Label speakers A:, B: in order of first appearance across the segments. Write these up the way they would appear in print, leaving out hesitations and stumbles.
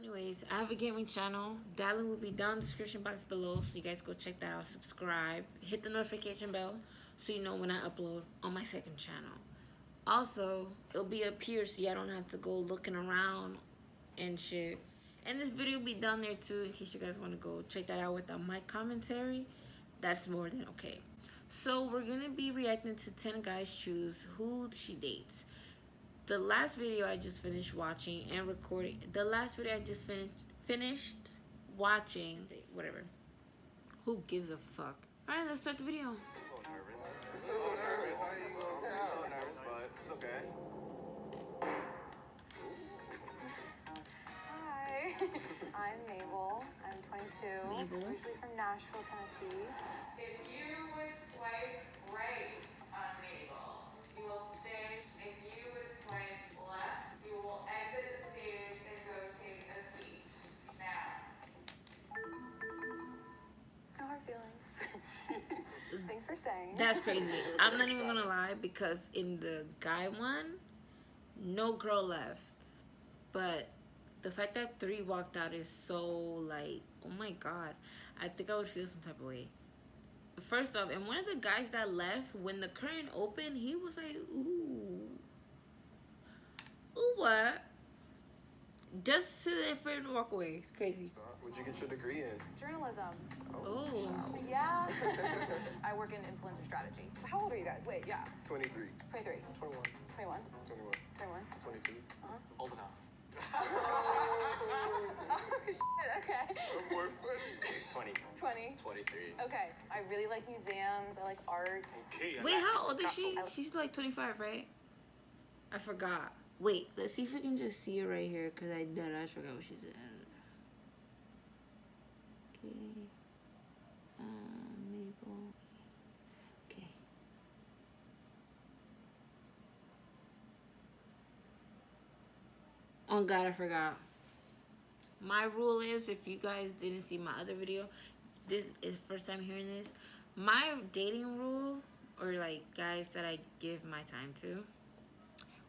A: anyways, I have a gaming channel. That link will be down in the description box below, so you guys go check that out. Subscribe, hit the notification bell so you know when I upload on my second channel. Also, it'll be up here so y'all don't have to go looking around and shit. And this video will be down there too in case you guys want to go check that out without my commentary. That's more than okay. So we're gonna be reacting to 10 guys choose who she dates. The last video I just finished watching and recording. The last video I just finished watching. Whatever. Who gives a fuck? All right, let's start the video.
B: I'm so nervous. I'm so nervous, but it's okay.
C: Hi, I'm Mabel. I'm 22.
A: Mabel.
C: Originally from Nashville, Tennessee.
D: If you would swipe right on Mabel, you will stay. If you would swipe left, you will exit the stage and go take a seat. Now.
C: No hard feelings. Thanks for staying.
A: That's crazy. I'm not even gonna lie because in the guy one, no girl left. But the fact that 3 walked out is so like, oh my god. I think I would feel some type of way. First off, and one of the guys that left, when the curtain opened, he was like, ooh. Ooh, what? Just to the friend walk away. It's crazy.
B: So, what'd you get your degree in?
C: Journalism.
A: Oh.
C: Yeah. I work in influencer strategy. How old are you guys? Wait, yeah.
B: 23.
C: 23.
B: 21.
C: 21.
B: 21.
C: 21.
B: 22. Old enough.
C: Oh, shit. Okay.
B: More funny. 20.
C: 20.
B: 23.
C: Okay. I really like museums. I like art.
B: Okay.
A: Wait, how old is she? She's like 25, right? I forgot. Wait, let's see if we can just see it right here, because I forgot what she said. Okay. Mabel. Okay. Oh god, I forgot. My rule is, if you guys didn't see my other video, this is the first time hearing this. My dating rule, or like guys that I give my time to,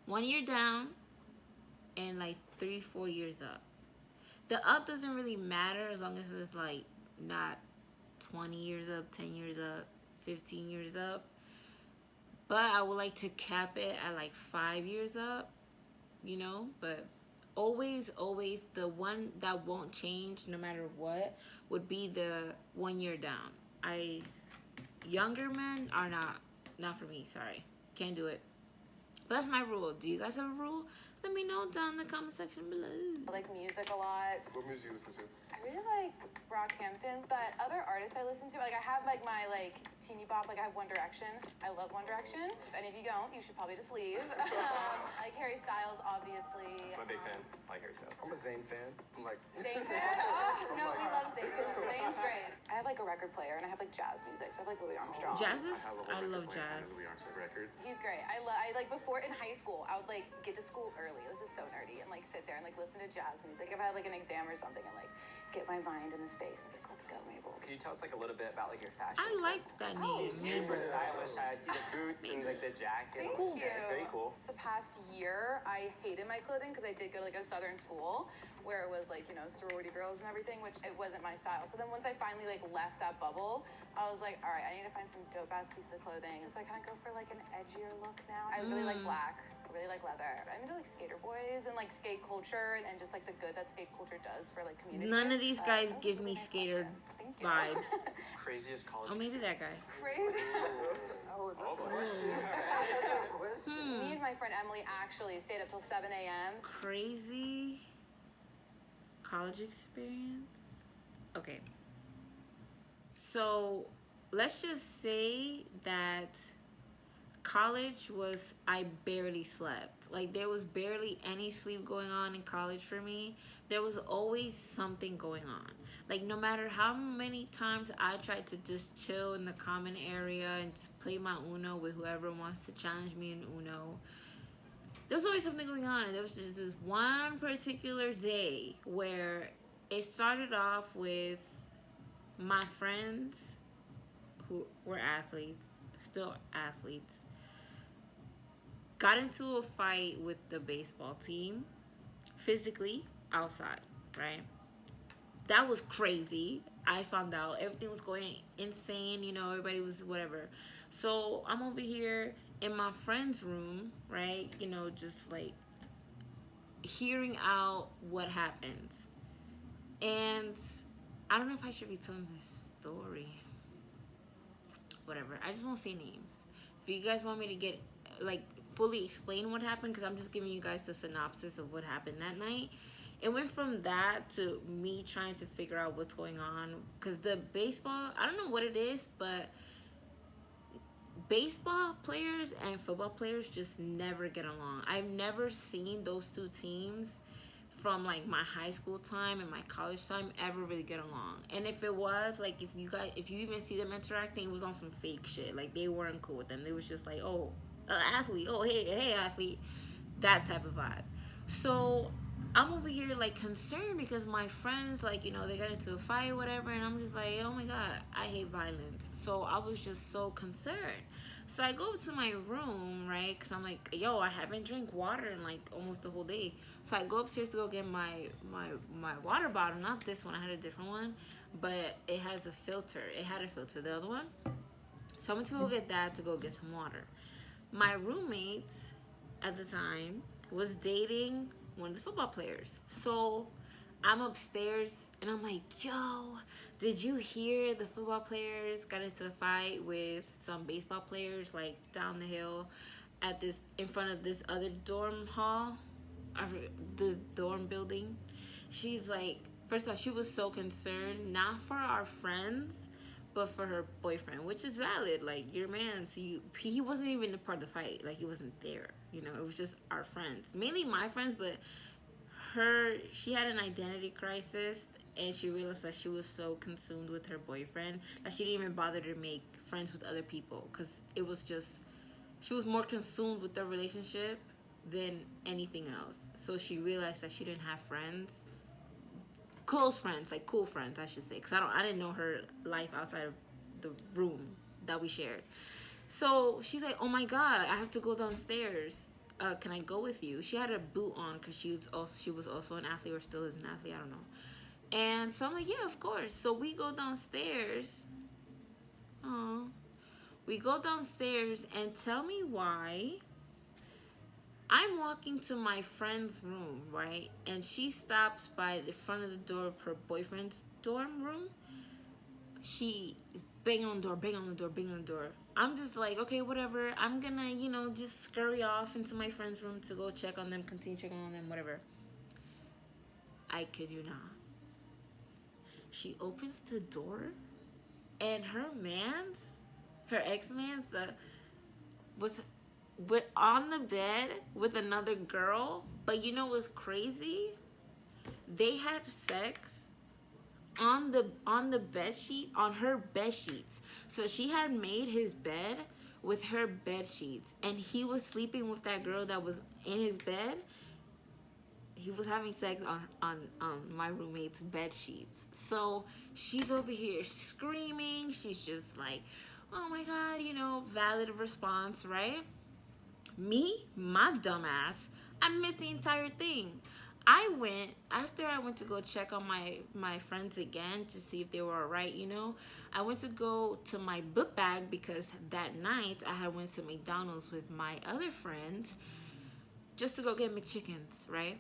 A: 1 year down and like 3-4 years up. The up doesn't really matter as long as it's like not 20 years up, 10 years up, 15 years up. But I would like to cap it at like 5 years up, you know. But always the one that won't change no matter what would be the 1 year down. Younger men are not for me. Sorry, can't do it. But that's my rule. Do you guys have a rule? Let me know down in the comment section below.
C: I like music a lot.
B: What music you listen to?
C: I really like Brockhampton, but other artists I listen to, like I have like my like teeny bop, like I have One Direction. I love One Direction. And if you don't, you should probably just leave. I like Harry Styles, obviously.
B: I'm a big fan. I like Harry Styles. I'm a Zayn fan. I'm like...
C: Zayn fan? Oh, no, we love Zayn. Zayn's great. I have like a record player and I have like jazz music, so I have like Louis Armstrong.
A: Jazz is, I love jazz.
B: Louis Armstrong record.
C: He's great. I like before in high school, I would like get to school early. This is so nerdy, and like sit there and like listen to jazz music. If I had like an exam or something, and like get my mind in the space and be like, let's go, Mabel.
E: Can you tell us like a little bit about like your fashion?
A: I like
E: sense?
A: that
C: Oh,
A: name.
E: Super stylish. I see the boots and like the jacket.
C: Thank
A: Cool.
C: you.
E: Very cool.
C: The past year, I hated my clothing because I did go to like a southern school where it was like, you know, sorority girls and everything, which it wasn't my style. So then once I finally like left that bubble, I was like, all right, I need to find some dope ass pieces of clothing. So I kind of go for like an edgier look now. I really like black. I really like leather. I'm into like skater boys and like skate culture and just like the good that skate culture does for like community.
A: None of these guys give me skater
C: Thank you.
A: vibes.
E: Craziest college.
A: Oh, maybe that guy.
C: Crazy.
B: Oh, that's a question.
C: Me and my friend Emily actually stayed up till 7 a.m.
A: Crazy college experience. Okay. So let's just say that college was, I barely slept. Like there was barely any sleep going on in college for me. There was always something going on. Like no matter how many times I tried to just chill in the common area and just play my Uno with whoever wants to challenge me in Uno, there's always something going on. And there was just this one particular day where it started off with my friends who were athletes, still athletes, got into a fight with the baseball team physically outside. right? That was crazy. I found out everything was going insane, you know, everybody was whatever. So I'm over here in my friend's room, right? You know, just like hearing out what happens. And I don't know if I should be telling this story. Whatever. I just won't say names. If you guys want me to get like fully explain what happened, because I'm just giving you guys the synopsis of what happened that night. It went from that to me trying to figure out what's going on. Because the baseball, I don't know what it is, but baseball players and football players just never get along. I've never seen those two teams from like my high school time and my college time ever really get along. And if it was like, if you even see them interacting, it was on some fake shit. Like they weren't cool with them. They was just like, oh, athlete, oh hey athlete, that type of vibe. So I'm over here like concerned because my friends, like, you know, they got into a fight or whatever, and I'm just like, oh my god, I hate violence. So I was just so concerned. So I go to my room, right? Because I'm like, yo, I haven't drank water in like almost the whole day. So I go upstairs to go get my water bottle. Not this one, I had a different one, but it has a filter. It had a filter, the other one. So I went to go get that to go get some water. My roommate at the time was dating one of the football players. So I'm upstairs and I'm like, yo, did you hear the football players got into a fight with some baseball players like down the hill at this, in front of this other dorm hall, the dorm building? She's like, first of all, she was so concerned, not for our friends, but for her boyfriend, which is valid. Like, your man, so he wasn't even a part of the fight. Like, he wasn't there. You know, it was just our friends, mainly my friends. But she had an identity crisis, and she realized that she was so consumed with her boyfriend that she didn't even bother to make friends with other people, because it was just, she was more consumed with the relationship than anything else. So she realized that she didn't have friends, close friends, like cool friends, I should say, because I didn't know her life outside of the room that we shared. So she's like, oh my god, I have to go downstairs. Can I go with you? She had a boot on because she was also an athlete, or still is an athlete, I don't know. And so I'm like, yeah, of course. So we go downstairs. Oh, we go downstairs, and tell me why. I'm walking to my friend's room, right? And she stops by the front of the door of her boyfriend's dorm room. She is banging on the door, banging on the door, banging on the door. I'm just like, okay, whatever. I'm gonna, you know, just scurry off into my friend's room to go check on them, continue checking on them, whatever. I kid you not. She opens the door, and her ex-man's, was on the bed with another girl. But you know what's crazy? They had sex on the bed sheet, on her bed sheets. So she had made his bed with her bed sheets, and he was sleeping with that girl that was in his bed. He was having sex on my roommate's bed sheets. So she's over here screaming. She's just like, oh my god, you know, valid response, right? Me, my dumbass, I missed the entire thing. After I went to go check on my friends again to see if they were all right, you know, I went to go to my book bag because that night I had went to McDonald's with my other friends just to go get McChickens, right?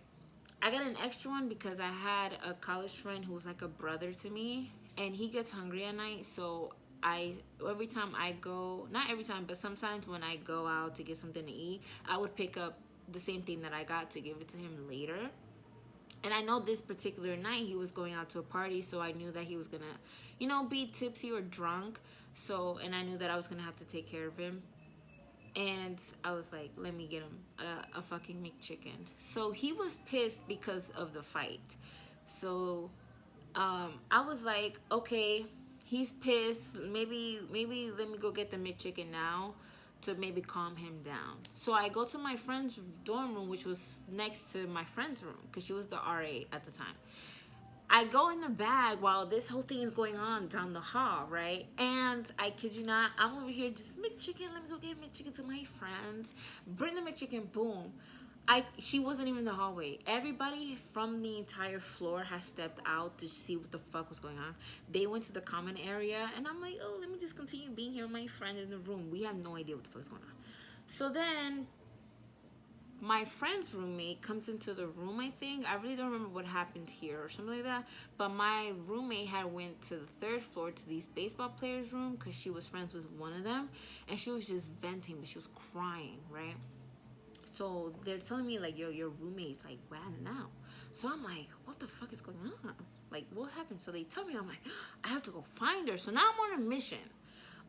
A: I got an extra one because I had a college friend who was like a brother to me, and he gets hungry at night. So every time I go, not every time, but sometimes when I go out to get something to eat, I would pick up the same thing that I got to give it to him later. And I know this particular night he was going out to a party, so I knew that he was gonna, you know, be tipsy or drunk. So, and I knew that I was gonna have to take care of him. And I was like, let me get him a fucking McChicken. So he was pissed because of the fight. So I was like, okay, he's pissed. Maybe let me go get the McChicken now to maybe calm him down. So I go to my friend's dorm room, which was next to my friend's room, because she was the RA at the time. I go in the bag while this whole thing is going on down the hall, right? And I kid you not, I'm over here just McChicken. Let me go get McChicken to my friends. Bring the McChicken, boom. She wasn't even in the hallway. Everybody from the entire floor has stepped out to see what the fuck was going on. They went to the common area, and I'm like, oh, let me just continue being here with my friend in the room. We have no idea what the fuck is going on. So then my friend's roommate comes into the room, I think. I really don't remember what happened here or something like that. But my roommate had went to the third floor to these baseball players' room because she was friends with one of them. And she was just venting, but she was crying, right? So they're telling me, like, yo, your roommate's like wilding out. So I'm like, what the fuck is going on? Like, what happened? So they tell me, I'm like, I have to go find her. So now I'm on a mission.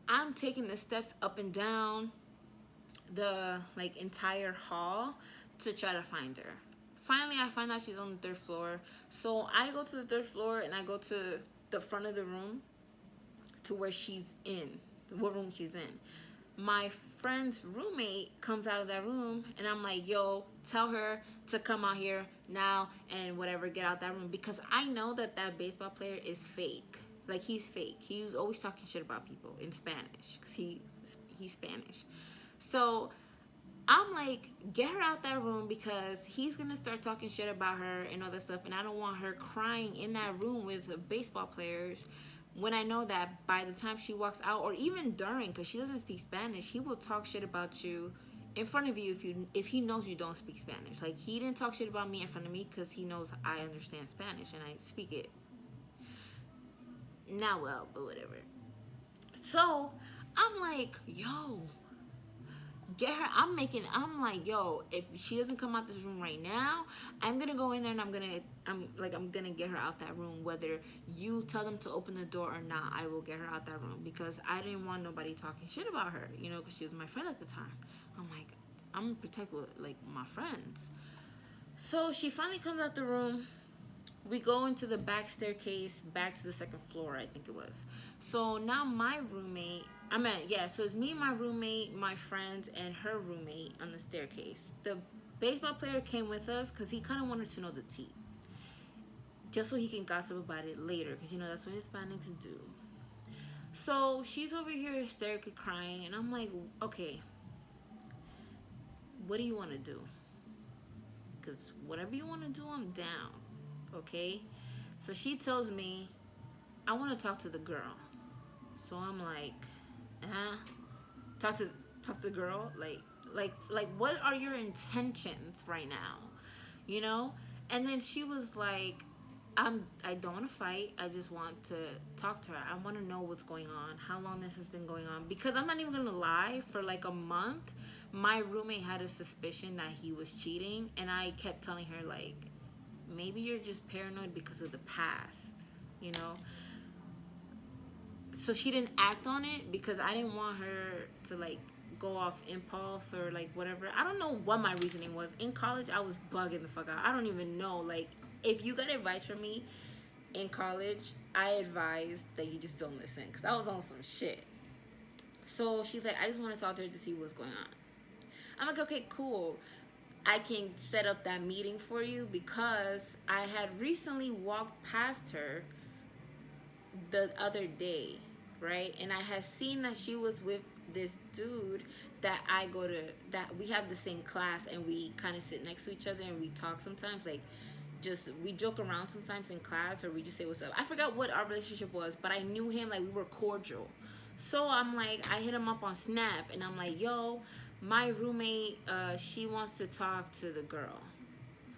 A: I'm taking the steps up and down the like entire hall to try to find her. Finally, I find out she's on the third floor. So I go to the third floor and I go to the front of the room to where she's in, what room she's in. My friend's roommate comes out of that room and I'm like, yo, tell her to come out here now and whatever, get out that room, because I know that that baseball player is fake. Like, he's fake. He's always talking shit about people in Spanish because he's Spanish. So I'm like, get her out that room because he's gonna start talking shit about her and all that stuff, and I don't want her crying in that room with baseball players when I know that by the time she walks out, or even during, because she doesn't speak Spanish, he will talk shit about you in front of you if he knows you don't speak Spanish. Like, he didn't talk shit about me in front of me because he knows I understand Spanish and I speak it. Not well, but whatever. So I'm like, yo, get her. I'm like, yo, if she doesn't come out this room right now, I'm gonna go in there and I'm gonna get her out that room, whether you tell them to open the door or not. I will get her out that room because I didn't want nobody talking shit about her, you know, because she was my friend at the time. I'm like, I'm gonna protect like my friends. So she finally comes out the room. We go into the back staircase, back to the second floor, I think it was. So now my roommate, so it's me, my roommate, my friends, and her roommate on the staircase. The baseball player came with us because he kind of wanted to know the tea, just so he can gossip about it later, because, you know, that's what Hispanics do. So she's over here hysterically crying, and I'm like, okay, what do you want to do? Because whatever you want to do, I'm down. Okay? So she tells me, I want to talk to the girl. So I'm like, talk to the girl? Like what are your intentions right now? You know? And then she was like, I don't want to fight. I just want to talk to her. I want to know what's going on, how long this has been going on. Because I'm not even going to lie, for like a month, my roommate had a suspicion that he was cheating. And I kept telling her, like, maybe you're just paranoid because of the past, you know? So she didn't act on it because I didn't want her to, like, go off impulse or, like, whatever. I don't know what my reasoning was. In college, I was bugging the fuck out. I don't even know. Like, if you got advice from me in college, I advise that you just don't listen, because I was on some shit. So she's like, I just want to talk to her to see what's going on. I'm like, okay, cool. I can set up that meeting for you, because I had recently walked past her the other day, right? And I had seen that she was with this dude that that we have the same class, and we kind of sit next to each other and we talk sometimes, like, just, we joke around sometimes in class, or we just say what's up. I forgot what our relationship was, but I knew him, like, we were cordial. So I'm like, I hit him up on Snap and I'm like, yo, my roommate, she wants to talk to the girl.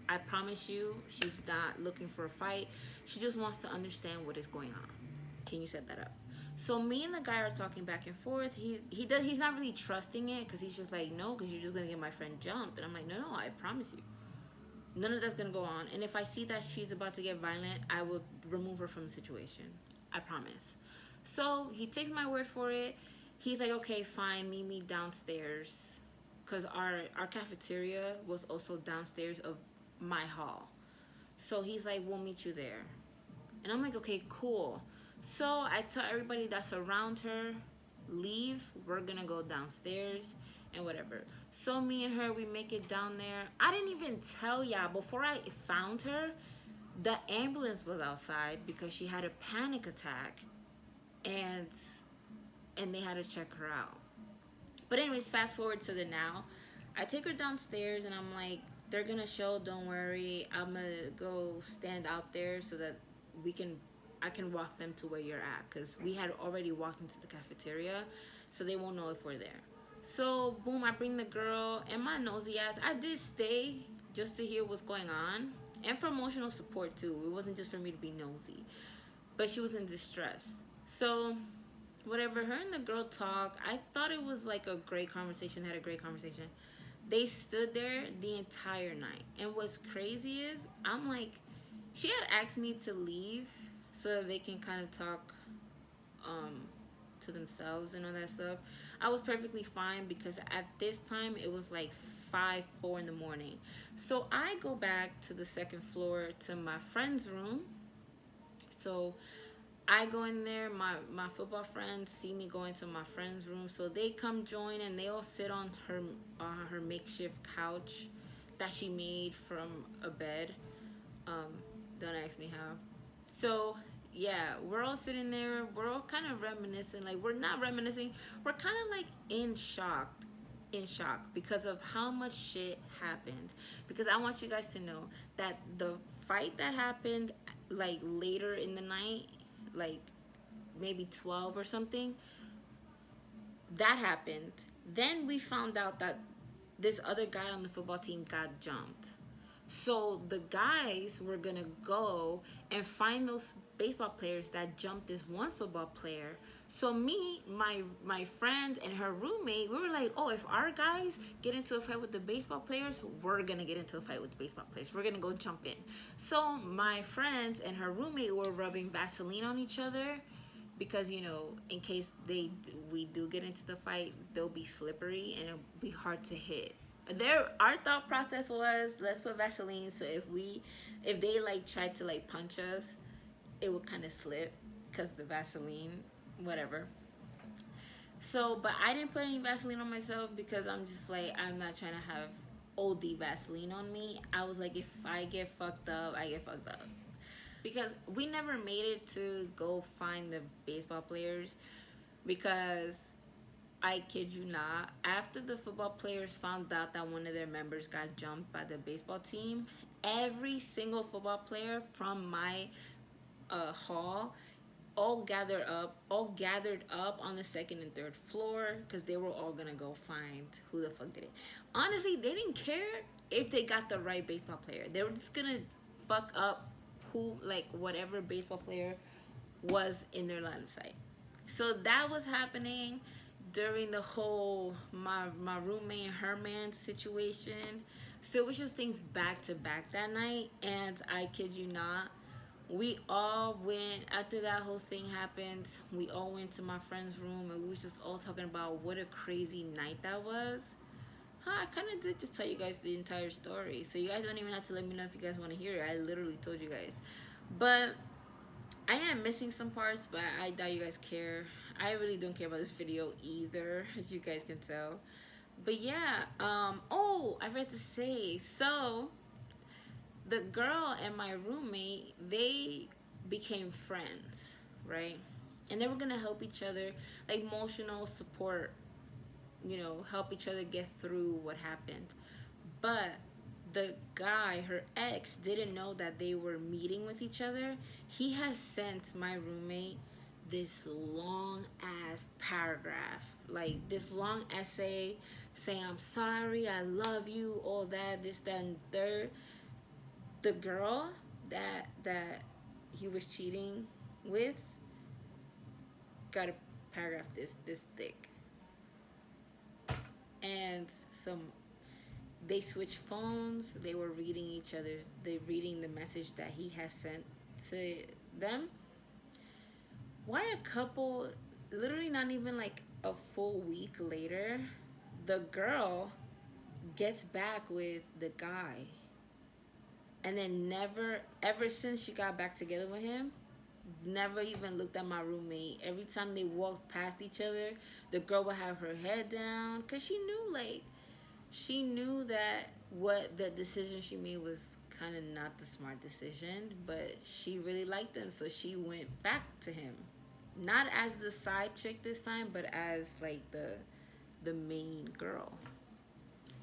A: I promise you, she's not looking for a fight. She just wants to understand what is going on. Can you set that up? So me and the guy are talking back and forth. He's not really trusting it, because he's just like, no, because you're just gonna get my friend jumped. And I'm like, no, I promise you, none of that's gonna go on. And if I see that she's about to get violent, I will remove her from the situation. I promise. So he takes my word for it. He's like, okay, fine, meet me downstairs, because our cafeteria was also downstairs of my hall. So he's like, we'll meet you there. And I'm like, okay, cool. So I tell everybody that's around her, leave, we're gonna go downstairs and whatever. So me and her, we make it down there. I didn't even tell y'all, before I found her, the ambulance was outside because she had a panic attack, and they had to check her out. But anyways, fast forward to the now. I take her downstairs and I'm like, they're gonna show, don't worry, I'm gonna go stand out there so that I can walk them to where you're at, because we had already walked into the cafeteria, so they won't know if we're there. So boom, I bring the girl, and my nosy ass, I did stay just to hear what's going on, and for emotional support too. It wasn't just for me to be nosy, but she was in distress. So whatever, her and the girl talk, I thought it was like a great conversation, had a great conversation. They stood there the entire night, and what's crazy is, I'm like, she had asked me to leave so that they can kind of talk um to themselves and all that stuff. I was perfectly fine, because at this time it was like 4 in the morning. So I go back to the second floor to my friend's room. So I go in there, my football friends see me go into my friend's room, so they come join, and they all sit on her makeshift couch that she made from a bed. Don't ask me how. So yeah, we're all sitting there, we're all kind of reminiscing. Like, we're not reminiscing, we're kind of like in shock because of how much shit happened. Because I want you guys to know that the fight that happened like later in the night, like maybe 12 or something, that happened. Then we found out that this other guy on the football team got jumped. So the guys were gonna go and find those baseball players that jumped this one football player. So me, my friend, and her roommate, we were like, oh, if our guys get into a fight with the baseball players, we're gonna get into a fight with the baseball players. We're gonna go jump in. So my friends and her roommate were rubbing Vaseline on each other, because, you know, in case we do get into the fight, they'll be slippery and it'll be hard to hit. Our thought process was, let's put Vaseline, so if they like tried to like punch us, it would kind of slip because the Vaseline, whatever. So, but I didn't put any Vaseline on myself, because I'm just like, I'm not trying to have OD Vaseline on me. I was like, if I get fucked up, I get fucked up. Because we never made it to go find the baseball players, because I kid you not, after the football players found out that one of their members got jumped by the baseball team, every single football player from my hall all gathered up on the second and third floor, because they were all gonna go find who the fuck did it. Honestly, they didn't care if they got the right baseball player. They were just gonna fuck up who, like, whatever baseball player was in their line of sight. So that was happening during the whole my roommate and her man situation. So it was just things back to back that night, and I kid you not, we all went, after that whole thing happened, we all went to my friend's room, and we was just all talking about what a crazy night that was. I kind of did just tell you guys the entire story, so you guys don't even have to let me know if you guys want to hear it. I literally told you guys. But I am missing some parts, but I doubt you guys care. I really don't care about this video either, as you guys can tell. But yeah, oh, I forgot to say, so the girl and my roommate, they became friends, right? And they were gonna help each other, like emotional support, you know, help each other get through what happened. But the guy, her ex, didn't know that they were meeting with each other. He has sent my roommate this long ass paragraph, like this long essay saying, I'm sorry, I love you, all that, this, that, and third. The girl that he was cheating with got a paragraph this thick. And they switched phones. They were reading they reading the message that he has sent to them. Why a couple, literally not even like a full week later, the girl gets back with the guy, and then never, ever since she got back together with him, never even looked at my roommate. Every time they walked past each other, the girl would have her head down, because she knew that what the decision she made was kind of not the smart decision, but she really liked him, so she went back to him, not as the side chick this time, but as like the main girl.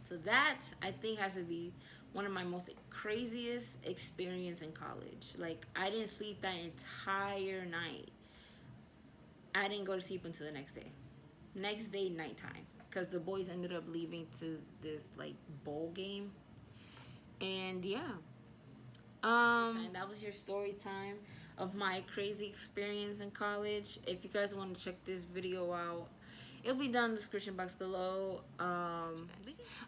A: So that, I think, has to be one of my most craziest experience in college. Like, I didn't sleep that entire night. I didn't go to sleep until the next day. Next day, nighttime. Because the boys ended up leaving to this, like, bowl game. And, yeah. And that was your story time of my crazy experience in college. If you guys want to check this video out, it'll be down in the description box below. I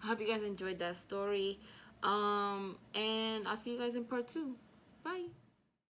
A: hope you guys enjoyed that story. And I'll see you guys in part 2. Bye.